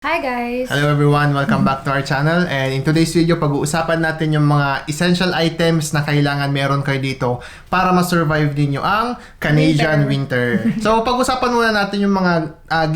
Hi guys! Hello everyone! Welcome back to our channel, and in today's video pag-uusapan natin yung mga essential items na kailangan meron kayo dito para ma-survive ninyo ang Canadian winter. So pag-usapan muna natin yung mga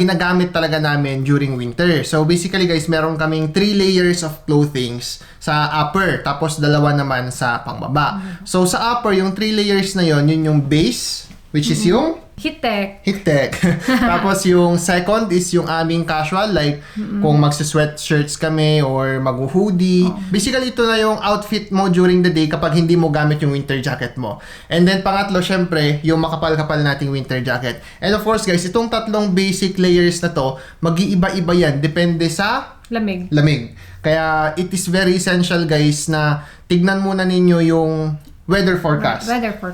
ginagamit talaga namin during winter. So basically guys, meron kaming 3 layers of clothings sa upper, tapos dalawa naman sa pangbaba. So sa upper, yung 3 layers na yun yung base, which is yung Hitek. Tapos yung second is yung aming casual, like kung magsi-sweatshirts kami or mag-hoodie. Basically ito na yung outfit mo during the day kapag hindi mo gamit yung winter jacket mo. And then pangatlo, syempre, yung makapal-kapal nating winter jacket. And of course guys, itong tatlong basic layers na to, mag-iiba-iba yan. Depende sa lamig. Kaya it is very essential guys na tignan muna ninyo yung weather forecast.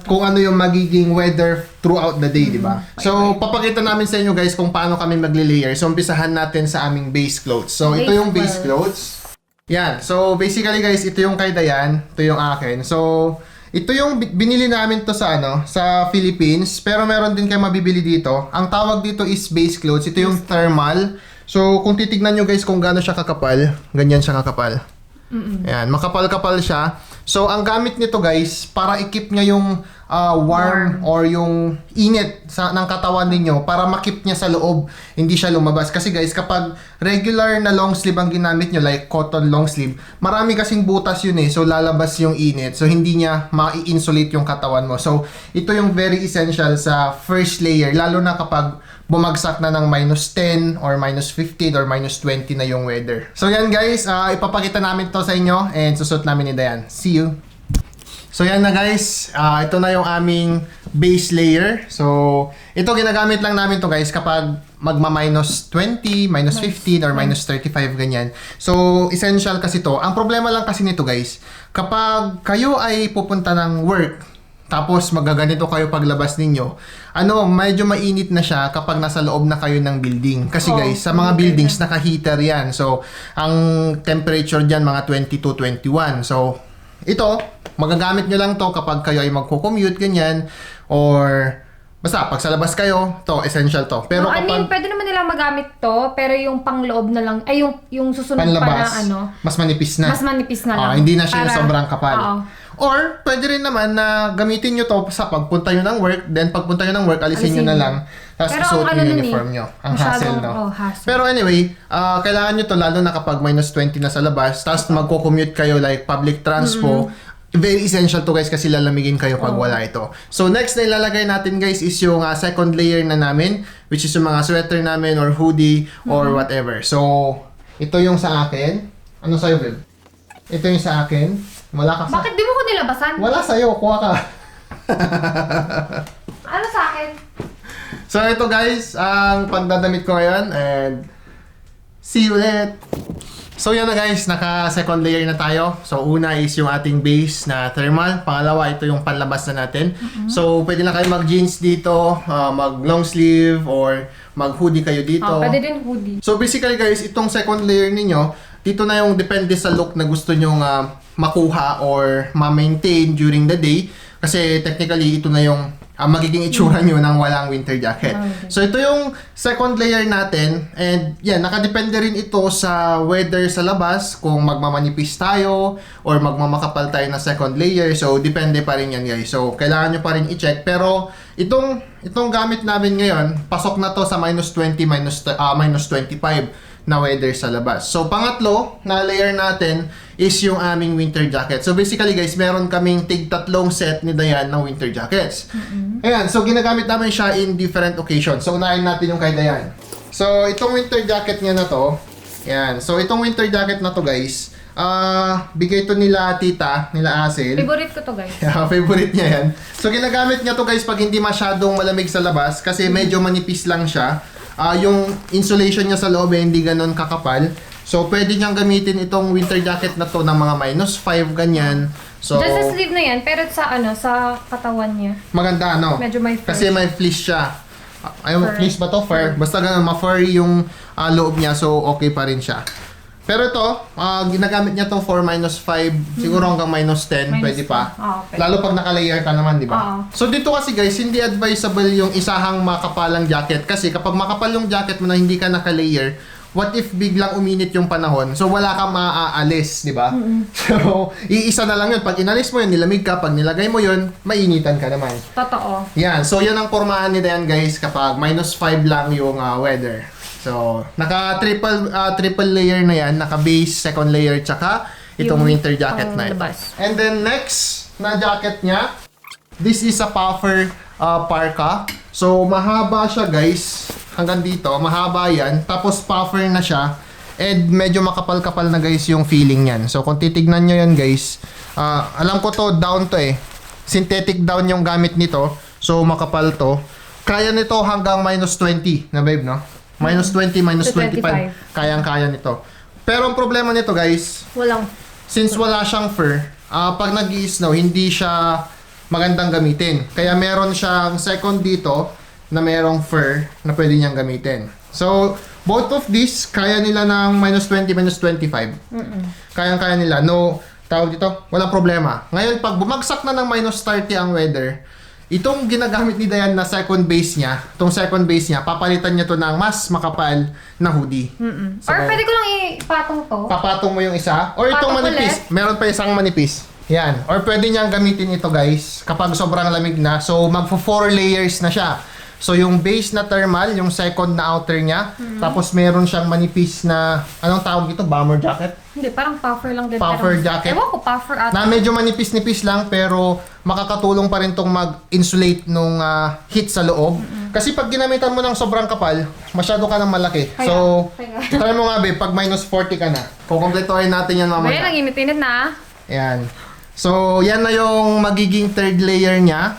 Kung ano yung magiging weather throughout the day, di ba? So, papakita namin sa inyo guys kung paano kami magli-layer. So, umpisahan natin sa aming base clothes. So, ito yung base clothes. Yan. So, basically guys, ito yung kay Dayan. Ito yung akin. So, ito yung binili namin to sa sa Philippines. Pero meron din kayo mabibili dito. Ang tawag dito is base clothes. Ito yung thermal. So, kung titignan nyo guys kung gaano siya kakapal, ganyan siya kakapal. Yan, makapal-kapal siya. So, ang gamit nito guys, para i-keep niya yung warm or yung init ng katawan ninyo para makip niya sa loob, hindi siya lumabas. Kasi guys, kapag regular na long sleeve ang ginamit nyo, like cotton long sleeve, marami kasing butas yun so lalabas yung init. So, hindi niya ma-insulate yung katawan mo. So, ito yung very essential sa first layer, lalo na kapag bumagsak na ng -10 or -15 or -20 na yung weather. So yan guys, ipapakita namin to sa inyo and susot namin ni Dayan. See you! So yan na guys, ito na yung aming base layer. So ito ginagamit lang namin to guys kapag magma-20, -15 or -35 ganyan. So essential kasi to. Ang problema lang kasi nito guys, kapag kayo ay pupunta ng work, tapos magaganito kayo paglabas ninyo, medyo mainit na siya kapag nasa loob na kayo ng building. Kasi guys, sa mga buildings, naka-heater yan. So, ang temperature dyan, mga 22, 21. So, ito, magagamit nyo lang to kapag kayo ay magko-commute, ganyan. Or, basta, pag sa labas kayo, to, essential to. Pero kapag pwede naman nilang magamit to, pero yung pangloob na lang, ay yung susunod panlabas, pa na mas manipis na. Mas manipis na lang. Hindi na siya yung sobrang kapal. Or, pwede rin naman na gamitin nyo to sa pagpunta nyo ng work, then pagpunta nyo ng work, alisin nyo na lang, tapos isuot nyo yung uniform nyo. Ang hassle, no? Hassle. Pero anyway, kailangan nyo to lalo na kapag -20 na sa labas, tapos magko-commute kayo like public transpo. Very essential to guys kasi lalamigin kayo pag wala ito. So next na ilalagay natin guys is yung second layer na namin, which is yung mga sweater namin or hoodie or whatever. So, ito yung sa akin. Ano sa'yo, Bill? Ito yung sa akin. Wala ka sa... Bakit di mo ko nilabasan? Wala sa'yo, kuha ka. Ano sa akin? So ito guys, ang pagdadamit ko ngayon, and see you ulit! So yan na guys, naka second layer na tayo. So una is yung ating base na thermal. Pangalawa, ito yung panlabas na natin. So pwede na kayo mag jeans dito, mag long sleeve, or mag hoodie kayo dito. Pwede din hoodie. So basically guys, itong second layer ninyo, dito na yung depende sa look na gusto nyong makuha or ma-maintain during the day. Kasi technically, ito na yung magiging itsura nyo ng walang winter jacket. So ito yung second layer natin. And yan, nakadepende rin ito sa weather sa labas. Kung magmamanipis tayo or magmamakapal tayo na second layer. So depende pa rin yan guys. So kailangan nyo pa rin i-check. Pero itong gamit namin ngayon, pasok na to sa -20, -25 na weather sa labas. So pangatlo na layer natin is yung aming winter jacket. So basically guys, meron kaming tig-tatlong set ni Dayan ng winter jackets. Ayan, so ginagamit namin siya in different occasions. So unahin natin yung kay Dayan. So itong winter jacket niya na to. Ayan, so itong winter jacket na to guys, bigay to nila tita, nila Asil. Favorite ko to guys. Yeah, favorite niya yan. So ginagamit niya to guys pag hindi masyadong malamig sa labas kasi medyo manipis lang siya. Yung insulation niya sa loob hindi ganon kakapal. So pwede niyang gamitin itong winter jacket na to ng mga -5 ganyan. So just sa sleeve na yan, pero sa katawan niya. Maganda Medyo may fur. Kasi may fleece siya. Fleece ba to? Fur. Basta ganun, ma-furry yung loob niya, so okay pa rin siya. Pero ito, ginagamit niya to for -5, siguro hanggang -10, pwede pa. Pwede. Lalo pag naka-layer ka naman, di ba? So dito kasi guys, hindi advisable yung isahang makapalang jacket kasi kapag makapal yung jacket mo na hindi ka naka-layer, what if biglang uminit yung panahon, so wala kang maaalis, di ba? So, iisa na lang yun. Pag inalis mo yun, nilamig ka. Pag nilagay mo yun, mainitan ka naman. Totoo. Yan. So, yan ang pormahan ni Dayan, guys, kapag -5 lang yung weather. So, triple layer na yan. Naka-base, second layer, tsaka itong Yung winter jacket na ito. panglabas. And then, next na jacket niya, this is a puffer parka. So, mahaba siya, guys. Hanggang dito, mahaba yan. Tapos, puffer na siya. And medyo makapal-kapal na, guys, yung feeling yan. So, kung titignan nyo yan, guys, alam ko to, down to eh. Synthetic down yung gamit nito. So, makapal to. Kaya nito hanggang -20 na, babe, no? -20, -25. Kayang-kaya nito. Pero ang problema nito, guys, since wala siyang fur, pag nag-i-snow, hindi siya magandang gamitin. Kaya meron siyang second dito na merong fur na pwede niyang gamitin. So, both of these, kaya nila ng -20, -25. Kayang-kaya nila. No, tawag dito, walang problema. Ngayon, pag bumagsak na ng -30 ang weather, itong ginagamit ni Dayan na second base niya, papalitan niya to ng mas makapal na hoodie. So, Or pwede ko lang ipatong to. papatong mo yung isa. Or itong Patong manipis. Meron pa isang manipis. Yan. Or pwede niyang gamitin ito, guys, kapag sobrang lamig na. So, magpo 4 layers na siya. So, yung base na thermal, yung second na outer niya. Tapos, meron siyang manipis na, anong tawag ito? Bomber jacket? Hindi, parang puffer lang din. Puffer pero, jacket. Ewan ko, puffer ata. Na medyo manipis-nipis lang, pero makakatulong pa rin tong mag-insulate nung heat sa loob. Kasi pag ginamitan mo ng sobrang kapal, masyado ka ng malaki. So, try mo nga, babe, pag -40 ka na. Kukompletohin natin yan Ayan, mamaya. ang init-init na. Yan. So, yan na yung magiging third layer niya.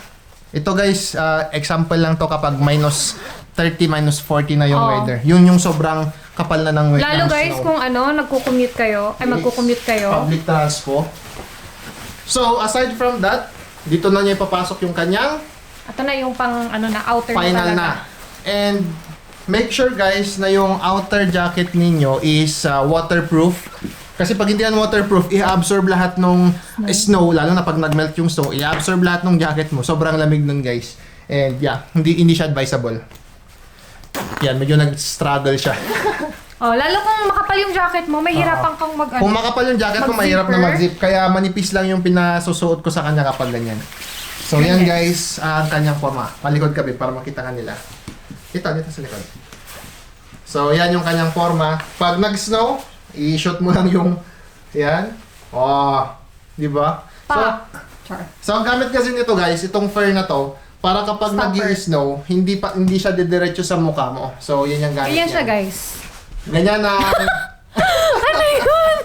Ito, guys, example lang to kapag -30, -40 na yung weather. Yun yung sobrang kapal na ng weather. Lalo guys, kung magko-commute kayo, magko-commute kayo. Public transpo. So, aside from that, dito na niya ipapasok yung kanyang Ito na yung outer final talaga. na. And make sure, guys, na yung outer jacket ninyo is waterproof. Kasi pag hindi yan waterproof, i-absorb lahat ng snow, lalo na pag nag-melt yung snow, i-absorb lahat ng jacket mo. Sobrang lamig nun, guys. And yeah, hindi siya advisable. Yan, medyo nag-struggle siya. Lalo kung makapal yung jacket mo, may hirapan kang Kung makapal yung jacket mo, mahirap na mag-zip. Kaya manipis lang yung pinasusuot ko sa kanya kapag ganyan. So yan, guys, ang kanyang forma. Palikod ka, babe, para makita ka nila. Dito sa likod. So yan yung kanyang forma. Pag nag-snow, i-shoot mo lang yung yan. Di ba? So ang gamit kasi nito, guys, itong fur na to, para kapag nag-i-snow, hindi siya didiretso sa mukha mo. So yan yung gamit Ayan niya. siya, guys. Ganyan na. Ano yun?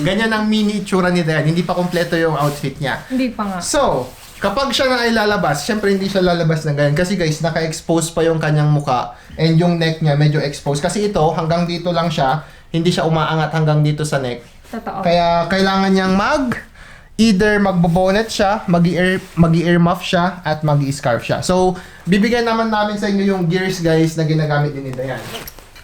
Ganyan ang mini itsura ni Dayan. Hindi pa kompleto yung outfit niya. Hindi pa nga. So, kapag siya na ay lalabas, syempre hindi siya lalabas ng ganyan. Kasi guys, naka-expose pa yung kanyang muka. And yung neck niya medyo exposed. Kasi ito, hanggang dito lang siya. Hindi siya umaangat hanggang dito sa neck. Totoo. Kaya kailangan niyang either magbo-bonnet siya, mag-ear muff siya, at mag-scarf siya. So, bibigyan naman namin sa inyo yung gears, guys, na ginagamit din ni Dayan.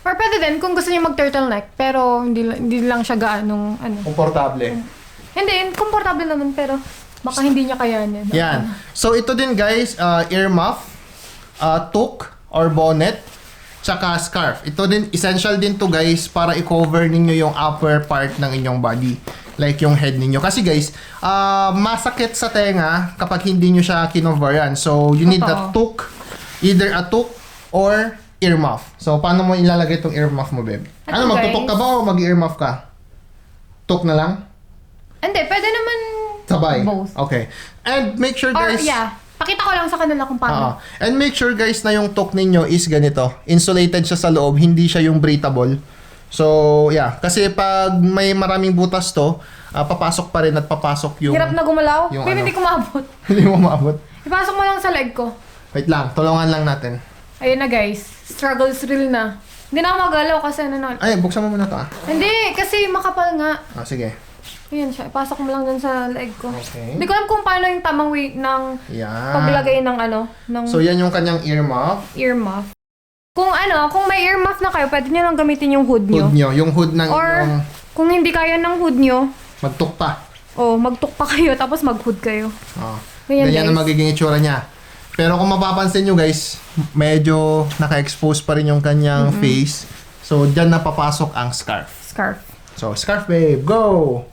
Or pwede din kung gusto niya mag-turtleneck, pero hindi lang siya gaanong Komportable. Hindi, komportable naman, pero baka hindi niya kayanin. Yan. So, ito din, guys, ear muff, toque or bonnet, tsaka scarf. Ito din, essential din to, guys, para i-cover ninyo yung upper part ng inyong body. Like yung head ninyo. Kasi, guys, masakit sa tenga kapag hindi nyo siya kinover yan. So, you need a toque, either a toque or ear muff. So, paano mo ilalagay itong ear muff mo, babe? Ito, Magtutok ka ba o mag-ear muff ka? Toque na lang? Hindi, pwede naman Sabay? both. Okay. And make sure, Or, guys... pakita ko lang sa kanila kung paano. And make sure, guys, na yung toque ninyo is ganito. Insulated siya sa loob, hindi siya yung breathable. So, yeah. Kasi pag may maraming butas to, papasok pa rin at papasok yung... Hirap na gumalaw. yung Babe, hindi ko maabot. Hindi mo maabot. Ipasok mo lang sa leg ko. Wait lang, tulungan lang natin. Ayun na, guys. Struggles real na. Hindi na ako magalaw kasi Ay, buksan mo muna to, Hindi, kasi makapal nga. sige. Ayan siya. Ipasok mo lang dun sa leg ko. Okay. Hindi ko alam kung paano yung tamang way ng Yan. paglagay ng ng So, yan yung kanyang ear muff. ear muff. Kung may ear muff na kayo, pwede nyo lang gamitin yung hood nyo. Hood nyo. Yung hood ng Or, inyong kung hindi kaya ng hood nyo, magtukpa. magtuk pa kayo, tapos mag-hood kayo. Ganyan Ganyan, ang guys. magiging itsura niya. Pero kung mapapansin nyo, guys, medyo naka-expose pa rin yung kanyang face. So, dyan na papasok ang scarf. Scarf. So, scarf babe, go!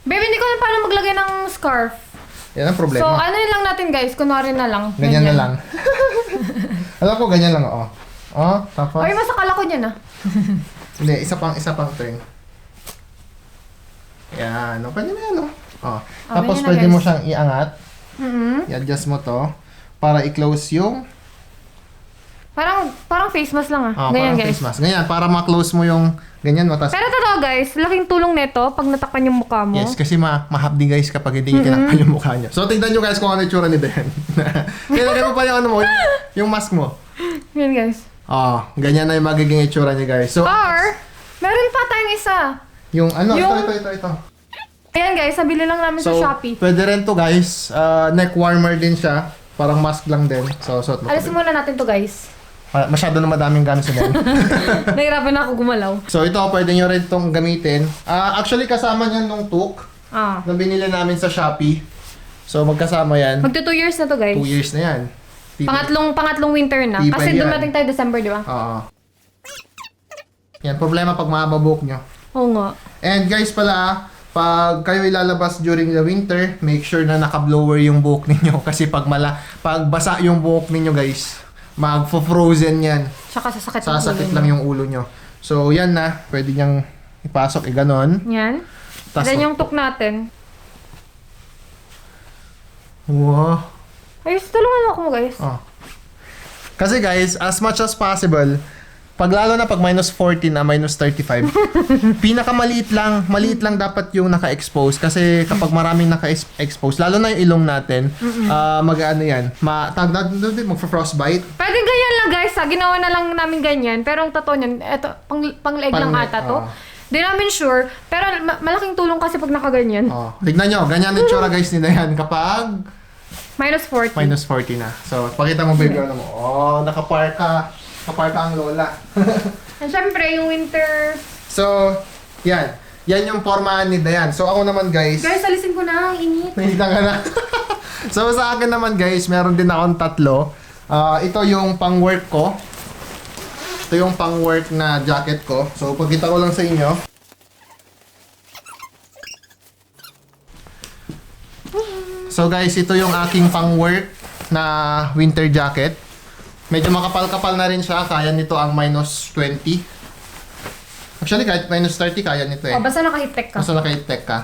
Babe, hindi ko na paano maglagay ng scarf. Yan ang problema. So, ano yun lang natin guys? Kunwari na lang. Ganyan na lang. Alam ko, ganyan lang, oh. Oh, tapos? Ay, masakala ko niyan ah. Hindi, isa pang turn. Yan, no? Pwede na yan, no? Oh. Tapos, ganyan na, pwede guys. mo siyang iangat. Mm-hmm. I-adjust mo to para i-close yung Parang face mask lang ah. parang Ganyan guys. face mask. Ganyan, para ma-close mo yung ganyan mo. Tas, Pero totoo guys, laking tulong nito pag natakpan yung mukha mo. yes, kasi mahapdi guys kapag hindi niyo tinakpan yung mukha niyo. So, tingnan nyo guys kung ano yung tsura ni Ben. Kailangan mo pa yung ano mo, yung mask mo. Yan guys. Oh, ganyan na yung magiging itsura niya guys. So, Or, meron pa tayong isa. yung ano, yung- ito. Ayan guys, nabili lang namin So, sa Shopee. pwede rin to guys. Neck warmer din siya. Parang mask lang din. So, suot mo. Alisin muna natin to guys. Masyado na madaming gamit sa Ben. Nahirapan na ako gumalaw. So, ito, pwede nyo rin itong gamitin. Actually, kasama niyan nung toque Ah. na binili namin sa Shopee. So, magkasama yan. Magto 2 years na to guys. 2 years na yan. Pangatlong winter na. Tibay Kasi yan. dumating tayo December, di ba? Oo. Yan, problema pag mahaba-buhok nyo. Oo nga. And guys pala, pag kayo ilalabas during the winter, make sure na naka-blower yung buhok ninyo. Kasi pag basa yung buhok ninyo guys, magfo-frozen yan. Tsaka sasakit Sasakit lang yung ulo nyo. So, yan na. Pwede niyang ipasok, ganon. Yan. Tas- Then yung tok natin. Wow. Ayos, tulungan mo ako guys. Oh. Kasi guys, as much as possible, lalo na pag minus 14 na minus 35, pinakamaliit lang dapat yung naka-expose. Kasi kapag maraming naka-expose, lalo na yung ilong natin, mag-ano yan, mag-frostbite. Pwede ganyan lang guys ha. Ginawa na lang namin ganyan. Pero ang totoo niyan, eto, pang-leg lang Pang-leg, ata to. oo. Di namin sure. Pero malaking tulong kasi pag nakaganyan. Oh, tignan nyo, ganyan yung tsura guys ni Dayan kapag Minus 40. minus 40 na. So, pakita mo baby, ano mo. Oh, nakapark ka ang lola. And syempre, yung winter... So, yan. Yan yung formahan ni Dayan. So, ako naman guys, Guys, alisin ko na. Ang init. nahihitan ka na. So, sa akin naman guys, meron din akong tatlo. Ito yung pang-work ko. Ito yung pang-work na jacket ko. So, pagkita ko lang sa inyo. So guys, ito yung aking pang-work na winter jacket. Medyo makapal-kapal na rin siya. Kaya nito ang minus 20. Actually, kahit minus 30, kaya nito eh. Oh, basta naka-heat-tech ka. Basta naka-tech ka.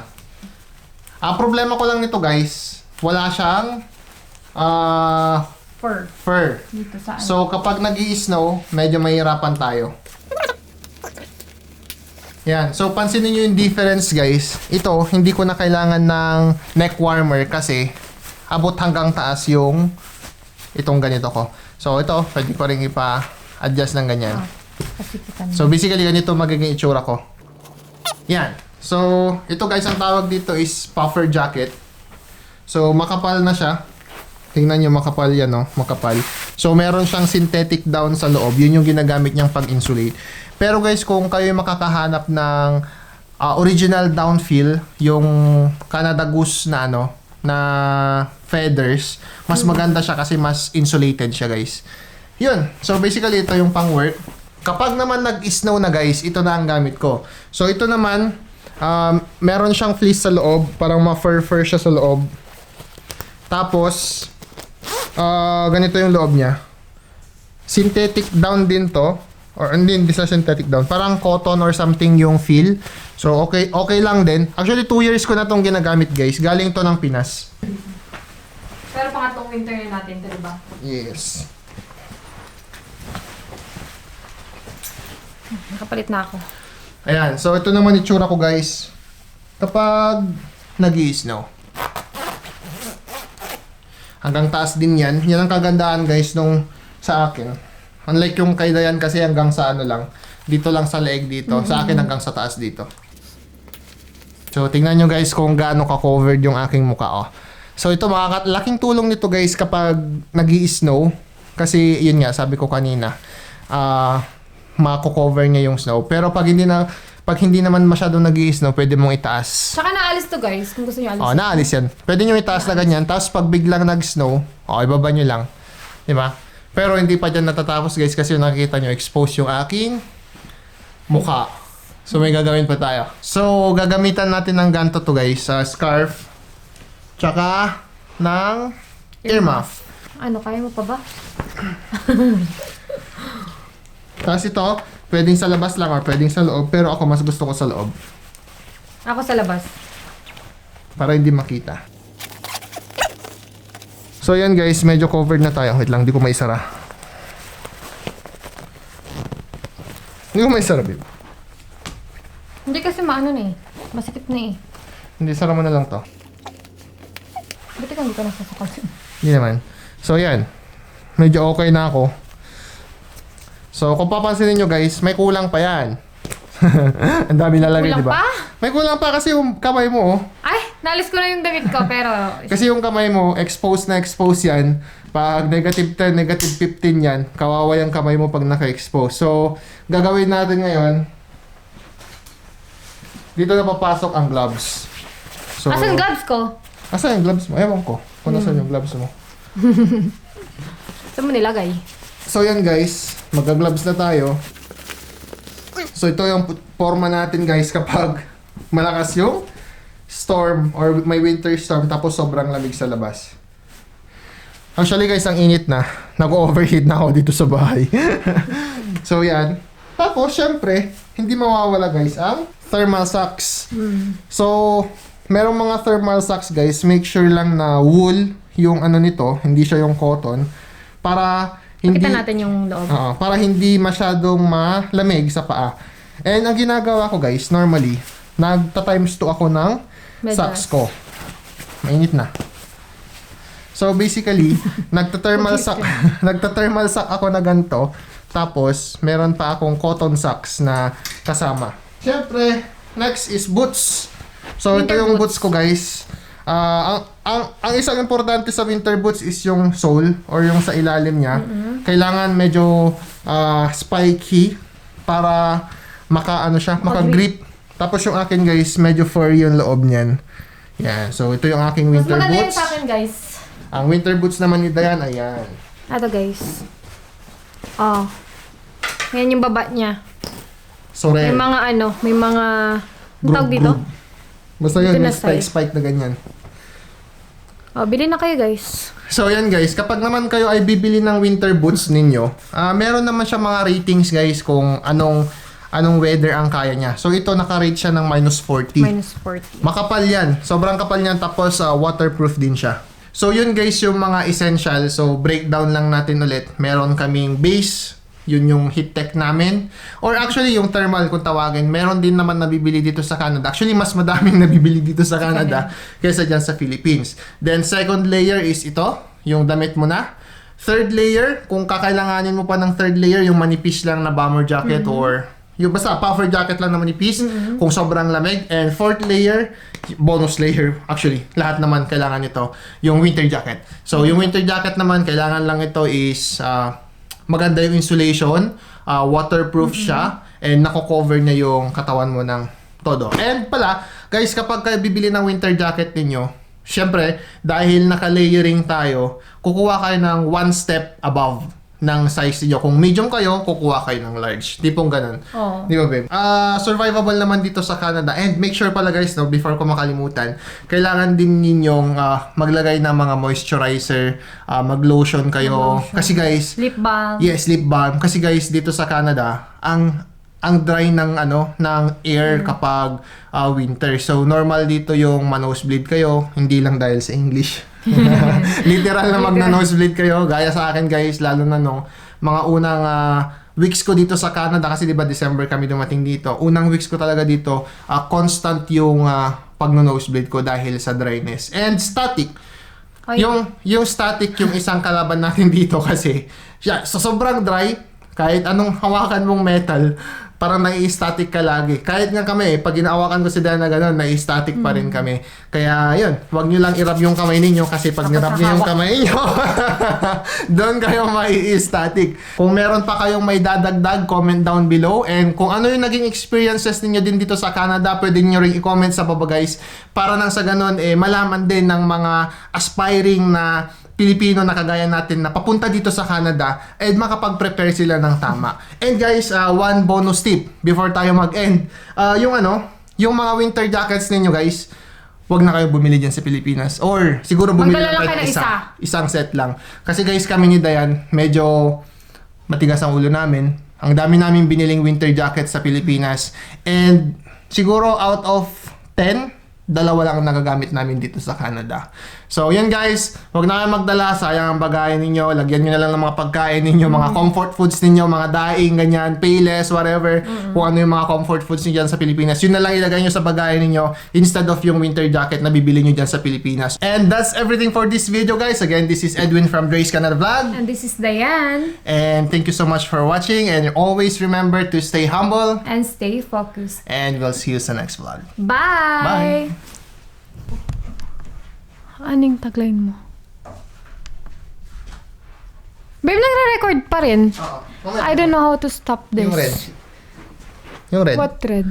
Ang problema ko lang nito guys, wala siyang fur. Dito sa So kapag nag-i-snow, medyo mahirapan tayo. Yan. So pansinin nyo yung difference guys. Ito, hindi ko na kailangan ng neck warmer kasi abot hanggang taas yung itong ganito ko. So ito, pwede ko rin ipa-adjust ng ganyan. So basically ganito magiging itsura ko. Yan. So ito guys, ang tawag dito is puffer jacket. So makapal na siya. Tingnan nyo, makapal yan, no? Makapal. So meron siyang synthetic down sa loob. Yun yung ginagamit niyang pag-insulate. Pero guys, kung kayo makakahanap ng original down feel, yung Canada Goose na na feathers, mas maganda siya kasi mas insulated siya guys. Yun. So basically, ito yung pang-work. Kapag naman nag-snow na guys, ito na ang gamit ko. So ito naman, meron siyang fleece sa loob, parang ma-fur-fur siya sa loob. Tapos, ganito yung loob niya. Synthetic down din to. Or hindi sa synthetic down. Parang cotton or something yung feel. So, okay lang din. Actually, 2 years ko na tong ginagamit guys. Galing to ng Pinas. Pero pangatlong winter na natin, diba? Yes. Nakapalit na ako. Ayan. So, ito naman itsura ko guys. Kapag nag-i-snow. Hanggang taas din yan. Yan ang kagandahan guys nung sa akin. Unlike yung kay Dayan kasi hanggang sa lang. Dito lang sa leeg dito. Sa akin hanggang sa taas dito. So, tingnan nyo guys kung gaano ka-covered yung aking mukha. Oh. So, ito laking tulong nito guys kapag nag-i-snow. Kasi, yun nga, sabi ko kanina. Mako-cover niya yung snow. Pero pag hindi naman masyadong nag-i-snow, pwede mong itaas. Tsaka naalis to guys, kung gusto nyo alis. Oh, naalis yan. Pwede nyo itaas na ganyan. Tapos pag biglang nag-snow, ibaba nyo lang. Diba? Pero hindi pa dyan natatapos guys kasi yung nakikita nyo, expose yung aking mukha. So may gagawin pa tayo. So gagamitan natin ng ganto to guys, scarf, tsaka ng earmuff. Ano, kaya mo pa ba? Tapos ito, pwedeng sa labas lang or pwedeng sa loob, pero ako mas gusto ko sa loob. Ako sa labas. Para hindi makita. So yan guys, medyo covered na tayo. Wait lang, hindi ko maisara. Hindi ko maisara, babe. Hindi kasi maano na eh. Masikip na eh. Hindi, sara mo na lang to. Buti ka hindi ka nasasakal. Hindi naman. So yan, medyo okay na ako. So kung papansinin nyo guys, may kulang pa yan. Ang dami nalagay, Kulang di ba? pa? May kulang pa kasi yung kamay mo, oh. Ay, nalis ko na yung damit ko pero... Kasi yung kamay mo, exposed na exposed yan. Pag negative 10, negative 15 yan, kawawa yung kamay mo pag naka-expose. So, gagawin natin ngayon, dito na papasok ang gloves. So, Asan gloves ko? asan yung gloves mo? Ewan ko kung nasan yung gloves mo. Saan mo nilagay? So yan guys, magka-gloves na tayo. So ito yung forma natin guys kapag malakas yung storm or may winter storm tapos sobrang lamig sa labas. Actually guys, ang init na. Nag-overheat na ako dito sa bahay. So yan. Tapos syempre, hindi mawawala guys ang thermal socks. So, merong mga thermal socks guys, make sure lang na wool yung ano nito, hindi siya yung cotton. Para hindi... Pakita natin yung loob. para hindi masyadong malamig sa paa. And ang ginagawa ko guys, normally, nagta-times 2 ako ng Medyas. socks ko. Mainit na. So basically, nagta-thermal sock, nagta-thermal sock ako na ganito. Tapos, meron pa akong cotton socks na kasama. Siyempre, next is boots. So ito Winter yung boots ko guys. Ang isang importante sa winter boots is yung sole or yung sa ilalim niya. Kailangan medyo spiky para maka-grip. Tapos yung akin guys, medyo furry yung loob niyan. Yan. So ito yung aking Mas winter maganda yun boots. sa akin guys. Ang winter boots naman ni Dayan, ayan. Ito guys. Oh. Yan yung baba niya. Sorel. May mga may mga... Ang tawag dito? Basta yun, Dito may na side. spike na ganyan. Oh, bili na kayo guys. So yan guys, kapag naman kayo ay bibili ng winter boots ninyo, meron naman siya mga ratings guys kung anong weather ang kaya niya. So ito naka-rate siya ng -40. -40. Makapal yan. Sobrang kapal niyan tapos waterproof din siya. So yun guys yung mga essential. So breakdown lang natin ulit. Meron kaming base. Yun yung heat tech namin. Or actually yung thermal kung tawagin. Meron din naman nabibili dito sa Canada. Actually mas madaming nabibili dito sa Canada kaysa dyan sa Philippines. Then second layer is ito. Yung damit mo na. Third layer, kung kakailanganin mo pa ng third layer, yung manipis lang na bomber jacket or yung basta puffer jacket lang na manipis kung sobrang lamig. And fourth layer, bonus layer. Actually, lahat naman kailangan ito. Yung winter jacket. So, yung winter jacket naman, kailangan lang ito is maganda yung insulation, waterproof siya, and nako-cover niya yung katawan mo ng todo. And pala, guys, kapag kayo bibili ng winter jacket ninyo, syempre, dahil naka-layering tayo, kukuha kayo ng one step above ng size niyo. Kung medium kayo, kukuha kayo ng large. Di pong ganun. Oo. Di ba, babe? Survivable naman dito sa Canada. And make sure pala guys, no, before ko makalimutan, kailangan din ninyong maglagay ng mga moisturizer, mag-lotion kayo. Mag-lotion. Kasi guys, Lip balm. yes, lip balm. Kasi guys, dito sa Canada, ang dry ng ng air kapag winter. So normal dito yung ma-nosebleed kayo, hindi lang dahil sa English. Literal na magna-nosebleed kayo, gaya sa akin guys, lalo na mga unang weeks ko dito sa Canada kasi 'di ba December kami dumating dito. Unang weeks ko talaga dito, constant yung pagno-nosebleed ko dahil sa dryness and static. Ay. Yung static yung isang kalaban natin dito kasi so sobrang dry, kahit anong hawakan mong metal, parang nai-static ka lagi. Kahit nga kami, pag inaawakan ko si Dana gano'n, nai-static pa rin kami. Kaya yun, huwag nyo lang i-rub yung kamay ninyo kasi pag nirub nyo yung kamay nyo, doon kayo mai-static. Kung meron pa kayong may dadagdag, comment down below. And kung ano yung naging experiences ninyo din dito sa Canada, pwede nyo rin i-comment sa baba guys. Para nang sa gano'n, malaman din ng mga aspiring na Pilipino na kagaya natin na papunta dito sa Canada and makapag-prepare sila ng tama. And guys, one bonus tip before tayo mag-end. Yung mga winter jackets ninyo guys, wag na kayo bumili dyan sa Pilipinas. Or siguro bumili Magdala lang kayo kayo ng isa. Isang set lang. Kasi guys, kami ni Dayan, medyo matigas ang ulo namin. Ang dami namin biniling winter jackets sa Pilipinas. And siguro out of 10, 2 lang ang nagagamit namin dito sa Canada. So, yan guys. Huwag na kayo magdala. Sayang ang bagayan ninyo. Lagyan nyo na lang ng mga pagkain ninyo, mga comfort foods ninyo, mga daing, ganyan, payless, whatever. Kung ano yung mga comfort foods nyo dyan sa Pilipinas. Yun na lang ilagay nyo sa bagayan ninyo instead of yung winter jacket na bibili nyo dyan sa Pilipinas. And that's everything for this video, guys. Again, this is Edwin from Dre's Canada Vlog. And this is Diane. And thank you so much for watching. And always remember to stay humble. And stay focused. And we'll see you sa next vlog. Bye! Anong tagline mo? Babe, nagre-record pa rin. I don't know how to stop this. Yung red. Yung red. What thread?